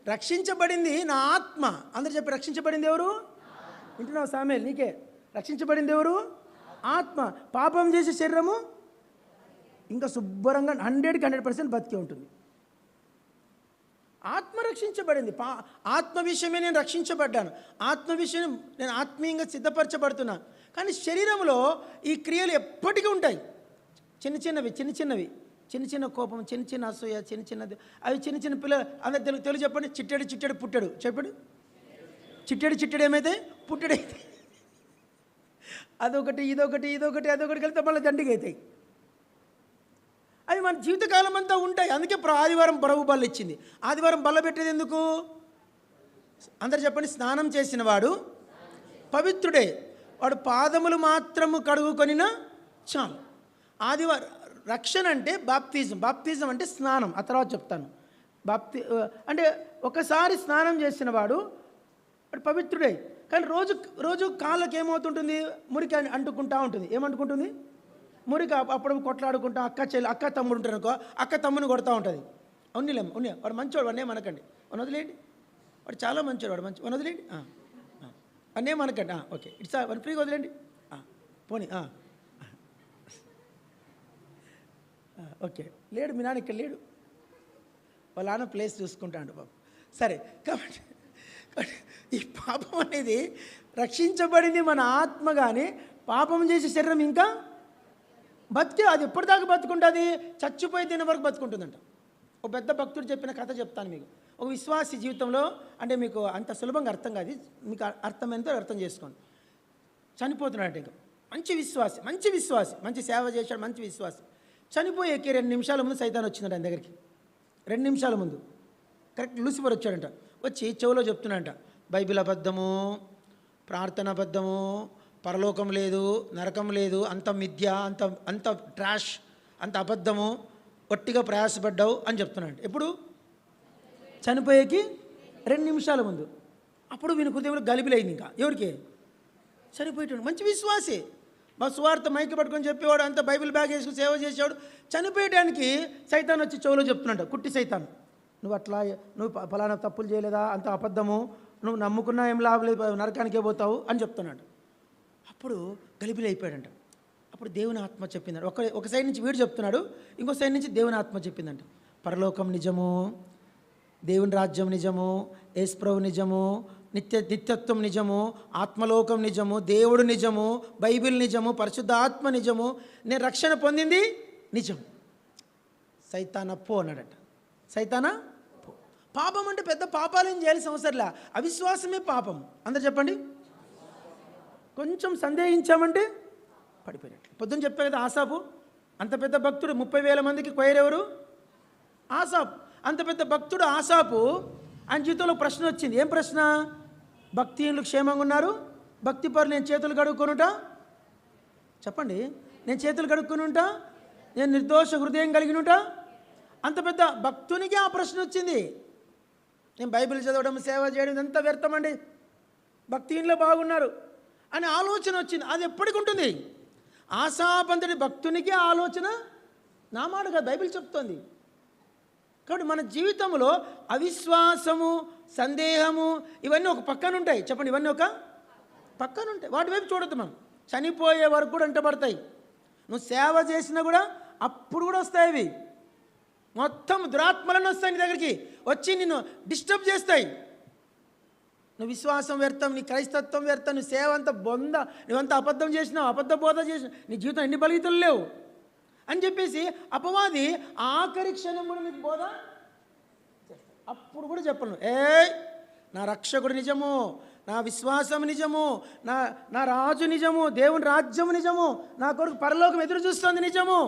రక్షించబడింది నా ఆత్మ. అందరు చెప్పి రక్షించబడింది ఎవరు? వింటున్నావు సామేల్? నీకే రక్షించబడింది ఎవరు? ఆత్మ. పాపం చేసే శరీరము ఇంకా శుభ్రంగా 100% బతికే ఉంటుంది. ఆత్మ రక్షించబడింది. ఆత్మ విషయమే నేను రక్షించబడ్డాను. ఆత్మ విషయం నేను ఆత్మీయంగా సిద్ధపరచబడుతున్నా. కానీ శరీరంలో ఈ క్రియలు ఎప్పటికీ ఉంటాయి. చిన్న చిన్న కోపం, చిన్న అసూయ, చిన్నది అవి చిన్న పిల్లలు. అందరు తెలుగు చెప్పండి. చిట్టెడు పుట్టెడు చెప్పండి. చిట్టెడు ఏమైతే పుట్టెడైతే అదొకటి అదొకటి కలిపితే మళ్ళీ దండిగా అవుతాయి. అవి మన జీవితకాలం అంతా ఉంటాయి. అందుకే ఆదివారం బరవు బల్ల ఇచ్చింది. ఆదివారం బల్ల పెట్టేది ఎందుకు? అందరు చెప్పండి. స్నానం చేసిన వాడు పవిత్రుడే, వాడు పాదములు మాత్రము కడుగుకొనినా చాలు. ఆదివారం రక్షణ అంటే బాప్తిజం అంటే స్నానం. ఆ తర్వాత చెప్తాను. అంటే ఒకసారి స్నానం చేసిన వాడు పవిత్రుడే. కానీ రోజు కాళ్ళకి ఏమవుతుంటుంది? మురికి అంటుకుంటా ఉంటుంది. ఏమంటుకుంటుంది? మురికి. అప్పుడు కొట్లాడుకుంటా అక్క తమ్ముడు ఉంటారు అనుకో, అక్క తమ్ముని కొడతా ఉంటుంది. ఉన్నే వాడు మంచివాడు, వాడినే మనకండి, వాడు వదిలేండి, వాడు చాలా మంచివాడు, వాడు మంచి, వాడు వదిలేండి, వాడినే మనకండి. ఓకే, ఇట్స్ వాడు ఫ్రీగా వదిలేండి, పోనీ. ఓకే, లేడు మీ నాన్న ఇక్కడ లేడు, వాళ్ళ నాన్న ప్లేస్ చూసుకుంటాడు బాబు. సరే, కాబట్టి ఈ పాపం అనేది రక్షించబడింది మన ఆత్మ. కానీ పాపం చేసే శరీరం ఇంకా బతికే, అది ఎప్పటిదాకా బతుకుంటుంది? చచ్చిపోయి తినే వరకు బతుకుంటుందంట. ఒక పెద్ద భక్తుడు చెప్పిన కథ చెప్తాను మీకు. ఒక విశ్వాసి జీవితంలో, అంటే మీకు అంత సులభంగా అర్థం కాదు, మీకు అర్థమైనంత అర్థం చేసుకోండి. చనిపోతున్నాడు. ఇంకా మంచి విశ్వాసి, మంచి సేవ చేశాడు, మంచి విశ్వాసి. చనిపోయేకి 2 నిమిషాల ముందు సైతాన్ వచ్చిందంట ఆయన దగ్గరికి. 2 నిమిషాల ముందు కరెక్ట్ లూసిఫర్ వచ్చాడంట. వచ్చి చెవులో చెప్తున్నాడంట, బైబిల్ అబద్ధము, ప్రార్థన అబద్ధము, పరలోకం లేదు, నరకం లేదు, అంత మిథ్య, అంత ట్రాష్, అంత అబద్ధము, ఒట్టిగా ప్రయాసపడ్డావు అని చెప్తున్నాడు. ఎప్పుడు? చనిపోయేకి 2 నిమిషాల ముందు. అప్పుడు వీని హృదయంలో గలిబిలైంది. ఇంకా ఎవరికి? చనిపోయేటాడు మంచి విశ్వాసి, మా సువార్త మైకి పట్టుకొని చెప్పేవాడు, అంత బైబిల్ బ్యాగ్ వేసుకుని సేవ చేసేవాడు. చనిపోయడానికి సైతాన్ వచ్చి చెవులో చెప్తున్నాడు, కుట్టి సైతాన్, నువ్వు ఫలానా తప్పులు చేయలేదా, అంత అబద్ధము, నువ్వు నమ్ముకున్నా ఏం లాభం లేదు, నరకానికే పోతావు అని చెప్తున్నాడు. అప్పుడు గలిబిలి అయిపోయాడంట. అప్పుడు దేవుని ఆత్మ చెప్పిందంట. ఒక సైడ్ నుంచి వీడు చెప్తున్నాడు, ఇంకో సైడ్ నుంచి దేవుని ఆత్మ చెప్పిందంట, పరలోకం నిజము, దేవుని రాజ్యం నిజము, యేసుప్రభు నిజము, నిత్యత్వం నిజము, ఆత్మలోకం నిజము, దేవుడు నిజము, బైబిల్ నిజము, పరిశుద్ధాత్మ నిజము, నేను రక్షణ పొందింది నిజం. సైతానా పో అన్నాడట. సైతానా పో. పాపం అంటే పెద్ద పాపాలేం చేయాల్సిన అవసరంలా, అవిశ్వాసమే పాపం. అందరు చెప్పండి. కొంచెం సందేహించామంటే పడిపోయినట్లు. పొద్దున్న చెప్పా కదా, ఆసాపు అంత పెద్ద భక్తుడు, 30,000 మందికి కొయ్యరెవరు? ఆసాపు. అంత పెద్ద భక్తుడు ఆసాపు, ఆయన జీవితంలో ప్రశ్న వచ్చింది. ఏం ప్రశ్న? భక్తిహీనులు క్షేమంగా ఉన్నారు, భక్తి పరులు నేను చేతులు కడుక్కొనుంటా. చెప్పండి, నేను చేతులు కడుక్కొనుంటా, నేను నిర్దోష హృదయం కలిగినుంటా. అంత పెద్ద భక్తునికి ఆ ప్రశ్న వచ్చింది. నేను బైబిల్ చదవడం, సేవ చేయడం ఇదంతా వ్యర్థమండి, భక్తిహీనులు బాగున్నారు అని ఆలోచన వచ్చింది. అది ఎప్పటికి ఉంటుంది? ఆశాపంతుడి భక్తునికి ఆలోచన నా మాట కాదు, బైబిల్ చెప్తోంది. కాబట్టి మన జీవితంలో అవిశ్వాసము, సందేహము ఇవన్నీ ఒక పక్కన ఉంటాయి. చెప్పండి, ఇవన్నీ ఒక పక్కన ఉంటాయి. వాటి వైపు చూడద్దు మనం. చనిపోయే వరకు కూడా అంటబడతాయి. నువ్వు సేవ చేసినా కూడా అప్పుడు కూడా వస్తాయి. అవి మొత్తం దురాత్మలను వస్తాయి నీ దగ్గరికి, వచ్చి నిన్ను డిస్టర్బ్ చేస్తాయి. నువ్వు విశ్వాసం వ్యర్థం, నీ క్రైస్తత్వం వ్యర్థం, నువ్వు సేవ అంతా బొంద, నువ్వంతా అబద్ధం చేసినావు, అబద్ధ బోధ చేసినావు, నీ జీవితం ఎన్ని బలిగితలు లేవు అని చెప్పేసి అపవాది ఆఖరి క్షణం కూడా నీకు బోధ. అప్పుడు కూడా చెప్పను, నా రక్షకుడు నిజము, నా విశ్వాసం నిజము, నా రాజు నిజము, దేవుని రాజ్యము నిజము, నా కొరకు పరలోకం ఎదురు చూస్తుంది నిజము.